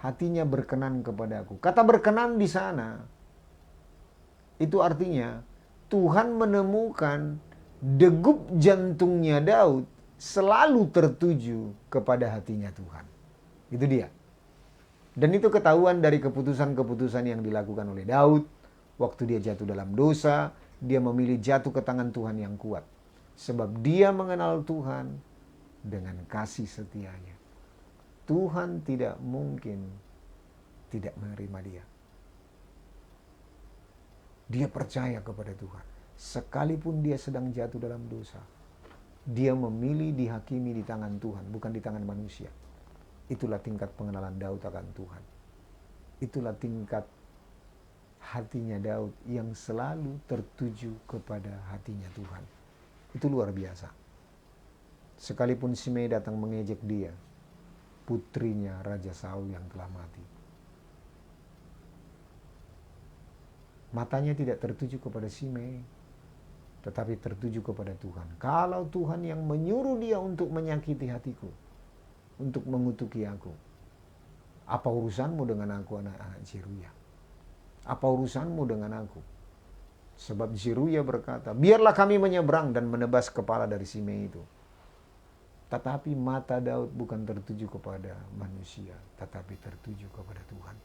hatinya berkenan kepadaku. Kata berkenan di sana, itu artinya Tuhan menemukan degup jantungnya Daud selalu tertuju kepada hatinya Tuhan. Itu dia. Dan itu ketahuan dari keputusan-keputusan yang dilakukan oleh Daud. Waktu dia jatuh dalam dosa, dia memilih jatuh ke tangan Tuhan yang kuat. Sebab dia mengenal Tuhan dengan kasih setianya. Tuhan tidak mungkin tidak menerima dia. Dia percaya kepada Tuhan. Sekalipun dia sedang jatuh dalam dosa, dia memilih dihakimi di tangan Tuhan, bukan di tangan manusia. Itulah tingkat pengenalan Daud akan Tuhan. Itulah tingkat hatinya Daud yang selalu tertuju kepada hatinya Tuhan. Itu luar biasa. Sekalipun Simei datang mengejek dia, putrinya Raja Saul yang telah mati, matanya tidak tertuju kepada Simei, tetapi tertuju kepada Tuhan. Kalau Tuhan yang menyuruh dia untuk menyakiti hatiku, untuk mengutuki aku, apa urusanmu dengan aku, anak-anak Zeruya? Apa urusanmu dengan aku? Sebab Zeruya berkata, biarlah kami menyeberang dan menebas kepala dari Simei itu. Tetapi mata Daud bukan tertuju kepada manusia, tetapi tertuju kepada Tuhan.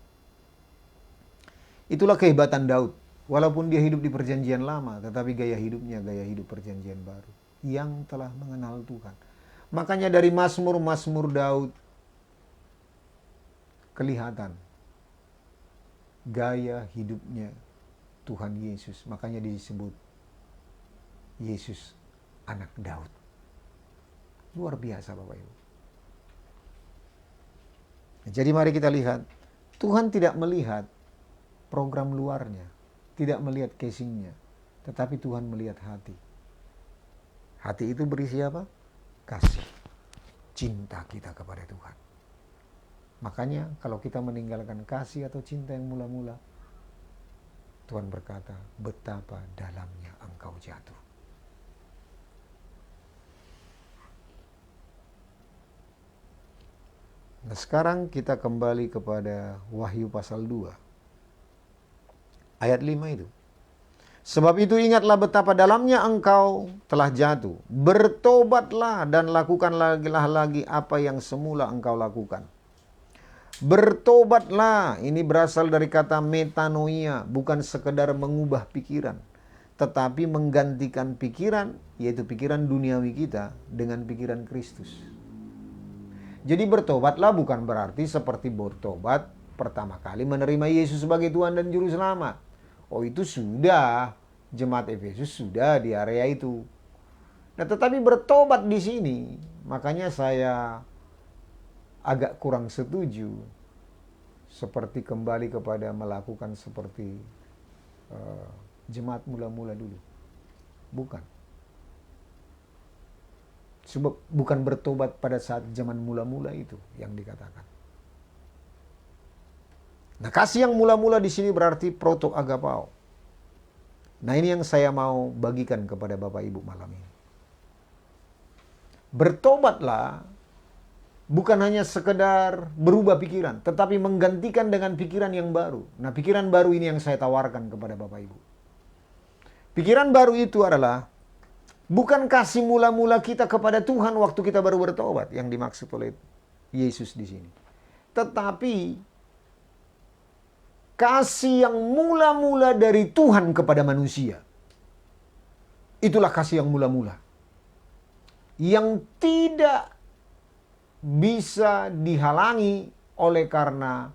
Itulah kehebatan Daud. Walaupun dia hidup di perjanjian lama, tetapi gaya hidupnya gaya hidup perjanjian baru. Yang telah mengenal Tuhan. Makanya dari Mazmur Daud, kelihatan gaya hidupnya Tuhan Yesus. Makanya disebut Yesus anak Daud. Luar biasa Bapak Ibu. Jadi mari kita lihat, Tuhan tidak melihat program luarnya, tidak melihat casingnya, Tetapi Tuhan melihat hati. Hati itu berisi apa? Kasih, cinta kita kepada Tuhan. Makanya kalau kita meninggalkan kasih atau cinta yang mula-mula, Tuhan berkata, betapa dalamnya engkau jatuh. Nah, sekarang kita kembali kepada Wahyu pasal 2. Ayat 5 itu. Sebab itu ingatlah betapa dalamnya engkau telah jatuh. Bertobatlah dan lakukanlah lagi apa yang semula engkau lakukan. Bertobatlah, ini berasal dari kata metanoia, bukan sekedar mengubah pikiran, tetapi menggantikan pikiran, yaitu pikiran duniawi kita dengan pikiran Kristus. Jadi bertobatlah bukan berarti seperti bertobat pertama kali menerima Yesus sebagai Tuhan dan Juru Selamat. Oh, itu sudah, jemaat Efesus sudah di area itu. Nah, tetapi bertobat di sini, makanya saya agak kurang setuju seperti kembali kepada melakukan seperti jemaat mula-mula dulu. Bukan. Sebab bukan bertobat pada saat zaman mula-mula itu yang dikatakan. Nah, kasih yang mula-mula di sini berarti proto agapao. Nah, ini yang saya mau bagikan kepada Bapak Ibu malam ini. Bertobatlah bukan hanya sekedar berubah pikiran, tetapi menggantikan dengan pikiran yang baru. Nah, pikiran baru ini yang saya tawarkan kepada Bapak Ibu. Pikiran baru itu adalah bukan kasih mula-mula kita kepada Tuhan waktu kita baru bertobat yang dimaksud oleh Yesus di sini. Tetapi kasih yang mula-mula dari Tuhan kepada manusia. Itulah kasih yang mula-mula. Yang tidak bisa dihalangi oleh karena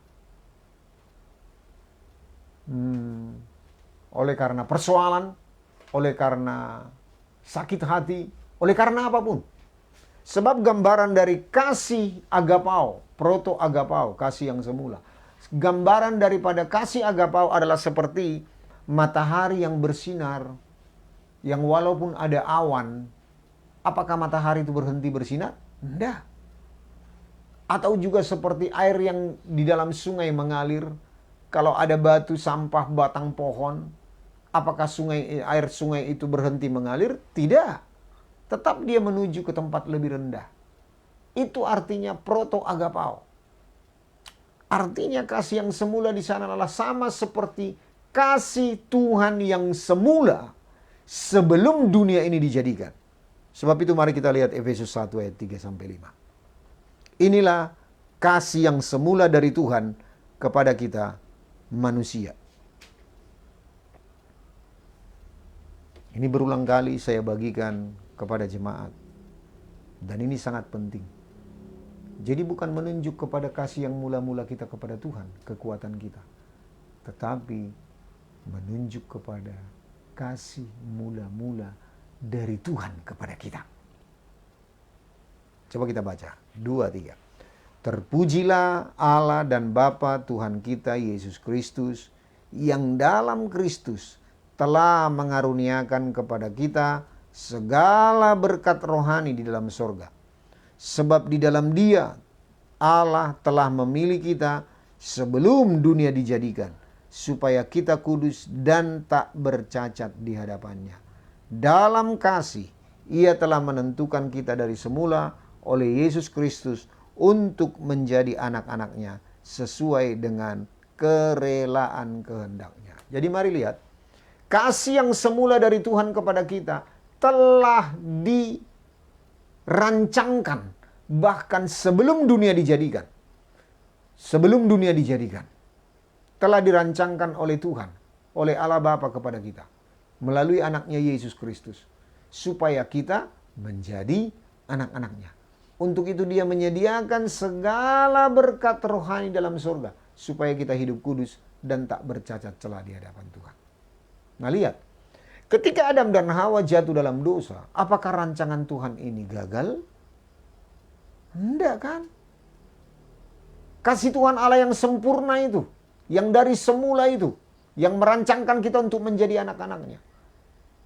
persoalan, oleh karena sakit hati, oleh karena apapun. Sebab gambaran dari kasih agapao, proto agapao, kasih yang semula. Gambaran daripada kasih agapao adalah seperti matahari yang bersinar, yang walaupun ada awan, apakah matahari itu berhenti bersinar? Tidak. Atau juga seperti air yang di dalam sungai mengalir, kalau ada batu, sampah, batang pohon, apakah air sungai itu berhenti mengalir? Tidak. Tetap dia menuju ke tempat lebih rendah. Itu artinya proto agapao. Artinya kasih yang semula di sana adalah sama seperti kasih Tuhan yang semula sebelum dunia ini dijadikan. Sebab itu mari kita lihat Efesus 1 ayat 3-5. Inilah kasih yang semula dari Tuhan kepada kita manusia. Ini berulang kali saya bagikan kepada jemaat. Dan ini sangat penting. Jadi bukan menunjuk kepada kasih yang mula-mula kita kepada Tuhan, kekuatan kita. Tetapi menunjuk kepada kasih mula-mula dari Tuhan kepada kita. Coba kita baca. 2-3. Terpujilah Allah dan Bapa Tuhan kita Yesus Kristus, yang dalam Kristus telah mengaruniakan kepada kita segala berkat rohani di dalam sorga. Sebab di dalam Dia Allah telah memilih kita sebelum dunia dijadikan, supaya kita kudus dan tak bercacat di hadapannya. Dalam kasih Ia telah menentukan kita dari semula oleh Yesus Kristus untuk menjadi anak-anaknya sesuai dengan kerelaan kehendaknya. Jadi mari lihat, kasih yang semula dari Tuhan kepada kita telah dirancangkan bahkan sebelum dunia dijadikan. Sebelum dunia dijadikan, telah dirancangkan oleh Tuhan, oleh Allah Bapa kepada kita melalui anaknya Yesus Kristus, supaya kita menjadi anak-anaknya. Untuk itu Dia menyediakan segala berkat rohani dalam surga, supaya kita hidup kudus dan tak bercacat celah di hadapan Tuhan. Nah lihat, ketika Adam dan Hawa jatuh dalam dosa, apakah rancangan Tuhan ini gagal? Enggak kan? Kasih Tuhan Allah yang sempurna itu, yang dari semula itu, yang merancangkan kita untuk menjadi anak-anaknya.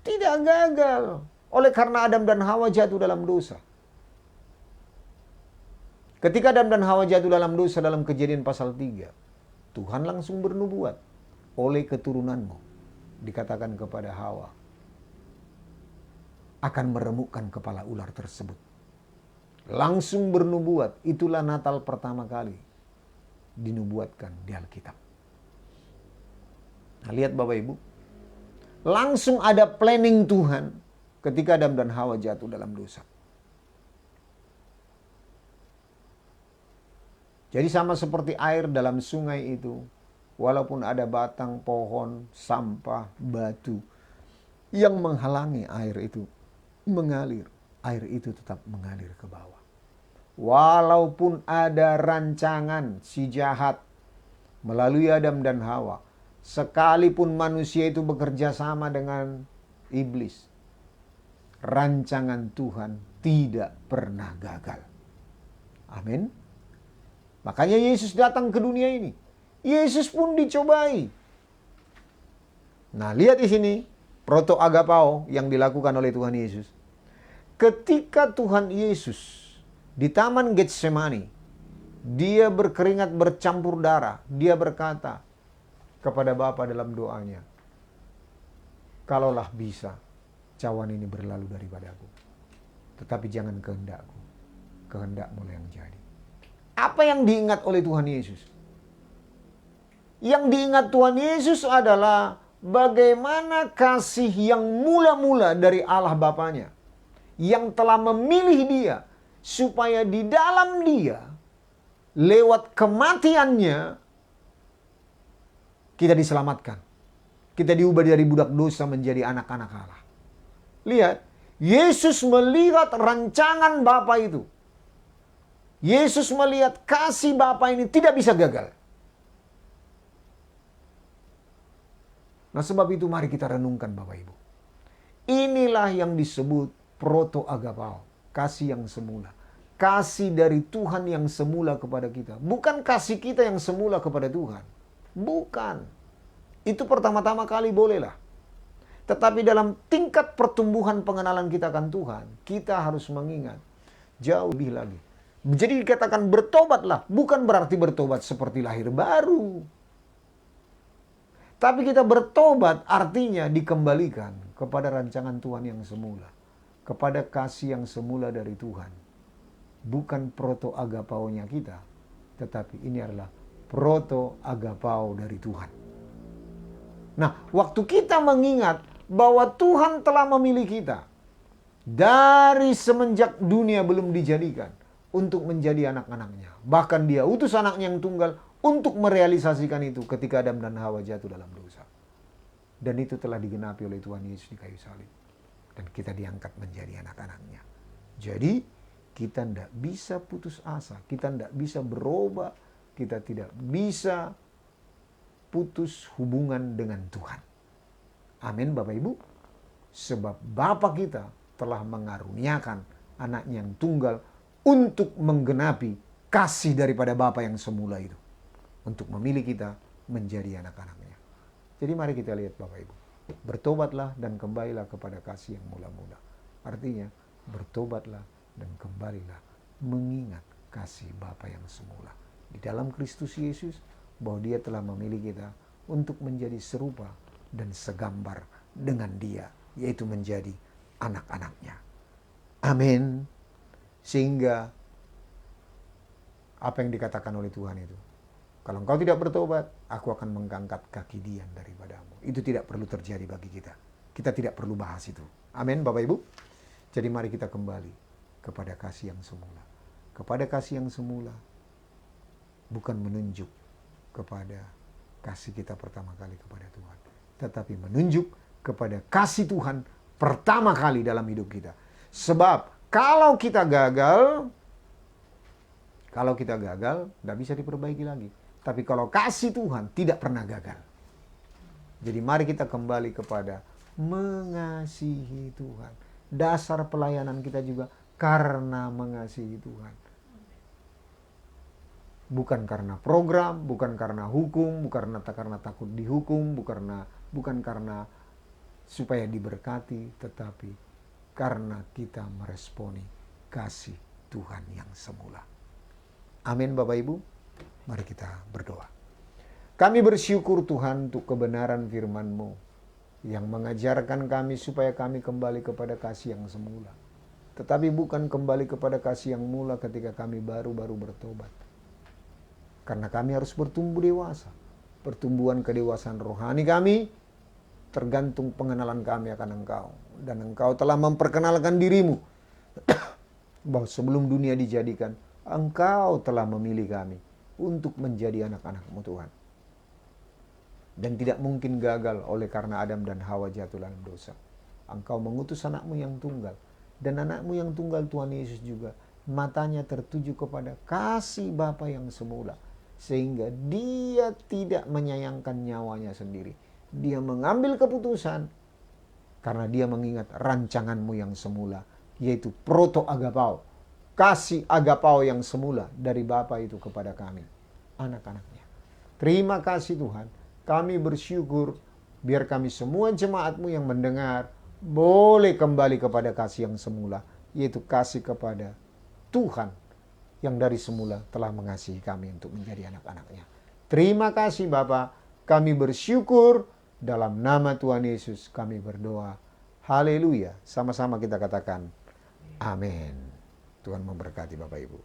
Tidak gagal. Oleh karena Adam dan Hawa jatuh dalam dosa. Ketika Adam dan Hawa jatuh dalam dosa dalam Kejadian pasal 3, Tuhan langsung bernubuat, oleh keturunanmu, dikatakan kepada Hawa, akan meremukkan kepala ular tersebut. Langsung bernubuat, itulah Natal pertama kali dinubuatkan di Alkitab. Nah, lihat Bapak Ibu, langsung ada planning Tuhan ketika Adam dan Hawa jatuh dalam dosa. Jadi sama seperti air dalam sungai itu, walaupun ada batang, pohon, sampah, batu yang menghalangi air itu mengalir, air itu tetap mengalir ke bawah. Walaupun ada rancangan si jahat melalui Adam dan Hawa, sekalipun manusia itu bekerja sama dengan iblis, rancangan Tuhan tidak pernah gagal. Amin. Makanya Yesus datang ke dunia ini. Yesus pun dicobai. Nah, lihat di sini proto agapao yang dilakukan oleh Tuhan Yesus. Ketika Tuhan Yesus di Taman Getsemani, dia berkeringat bercampur darah. Dia berkata kepada Bapa dalam doanya, kalaulah bisa, cawan ini berlalu daripadaku. Tetapi jangan kehendakku, kehendakmu yang jadi. Apa yang diingat oleh Tuhan Yesus? Yang diingat Tuhan Yesus adalah bagaimana kasih yang mula-mula dari Allah Bapanya, yang telah memilih dia, supaya di dalam dia, lewat kematiannya, kita diselamatkan. Kita diubah dari budak dosa menjadi anak-anak Allah. Lihat, Yesus melihat rancangan Bapa itu. Yesus melihat kasih Bapa ini tidak bisa gagal. Nah, sebab itu mari kita renungkan Bapak Ibu. Inilah yang disebut proto agapao, kasih yang semula. Kasih dari Tuhan yang semula kepada kita. Bukan kasih kita yang semula kepada Tuhan. Bukan. Itu pertama-tama kali bolehlah. Tetapi dalam tingkat pertumbuhan pengenalan kita akan Tuhan, kita harus mengingat jauh lebih lagi. Jadi dikatakan bertobatlah, bukan berarti bertobat seperti lahir baru. Tapi kita bertobat artinya dikembalikan kepada rancangan Tuhan yang semula. Kepada kasih yang semula dari Tuhan. Bukan proto agapao-nya kita, tetapi ini adalah proto agapao dari Tuhan. Nah, waktu kita mengingat bahwa Tuhan telah memilih kita dari semenjak dunia belum dijadikan untuk menjadi anak-anaknya. Bahkan dia utus anaknya yang tunggal untuk merealisasikan itu ketika Adam dan Hawa jatuh dalam dosa. Dan itu telah digenapi oleh Tuhan Yesus di kayu salib. Dan kita diangkat menjadi anak-anaknya. Jadi kita tidak bisa putus asa. Kita tidak bisa berubah. Kita tidak bisa putus hubungan dengan Tuhan. Amin Bapak Ibu. Sebab Bapa kita telah mengaruniakan anaknya yang tunggal untuk menggenapi kasih daripada Bapa yang semula itu. Untuk memilih kita menjadi anak-anaknya. Jadi mari kita lihat Bapak Ibu. Bertobatlah dan kembalilah kepada kasih yang mula-mula. Artinya bertobatlah dan kembalilah mengingat kasih Bapa yang semula. Di dalam Kristus Yesus bahwa dia telah memilih kita untuk menjadi serupa dan segambar dengan dia. Yaitu menjadi anak-anaknya. Amin. Sehingga apa yang dikatakan oleh Tuhan itu, kalau engkau tidak bertobat, aku akan mengangkat kaki dian daripadamu. Itu tidak perlu terjadi bagi kita. Kita tidak perlu bahas itu. Amin Bapak Ibu. Jadi mari kita kembali kepada kasih yang semula. Kepada kasih yang semula. Bukan menunjuk kepada kasih kita pertama kali kepada Tuhan. Tetapi menunjuk kepada kasih Tuhan pertama kali dalam hidup kita. Sebab kalau kita gagal, tidak bisa diperbaiki lagi. Tapi kalau kasih Tuhan tidak pernah gagal. Jadi mari kita kembali kepada mengasihi Tuhan. Dasar pelayanan kita juga karena mengasihi Tuhan. Bukan karena program, bukan karena hukum, bukan karena takut dihukum, bukan karena supaya diberkati, tetapi karena kita meresponi kasih Tuhan yang semula. Amin Bapak Ibu. Mari kita berdoa. Kami bersyukur Tuhan untuk kebenaran firman-Mu yang mengajarkan kami supaya kami kembali kepada kasih yang semula. Tetapi bukan kembali kepada kasih yang mula ketika kami baru-baru bertobat. Karena kami harus bertumbuh dewasa. Pertumbuhan kedewasaan rohani kami tergantung pengenalan kami akan Engkau. Dan Engkau telah memperkenalkan diri-Mu bahwa sebelum dunia dijadikan, Engkau telah memilih kami untuk menjadi anak-anak-Mu Tuhan. Dan tidak mungkin gagal oleh karena Adam dan Hawa jatuh dalam dosa. Engkau mengutus anak-Mu yang tunggal. Dan anak-Mu yang tunggal Tuhan Yesus juga matanya tertuju kepada kasih Bapa yang semula. Sehingga dia tidak menyayangkan nyawanya sendiri. Dia mengambil keputusan karena dia mengingat rancangan-Mu yang semula. Yaitu proto agapao. Kasih agapao yang semula dari Bapa itu kepada kami, anak-anaknya. Terima kasih Tuhan. Kami bersyukur biar kami semua jemaat-Mu yang mendengar boleh kembali kepada kasih yang semula, yaitu kasih kepada Tuhan yang dari semula telah mengasihi kami untuk menjadi anak-anaknya. Terima kasih Bapa. Kami bersyukur dalam nama Tuhan Yesus kami berdoa. Haleluya. Sama-sama kita katakan amin. Tuhan memberkati Bapak Ibu.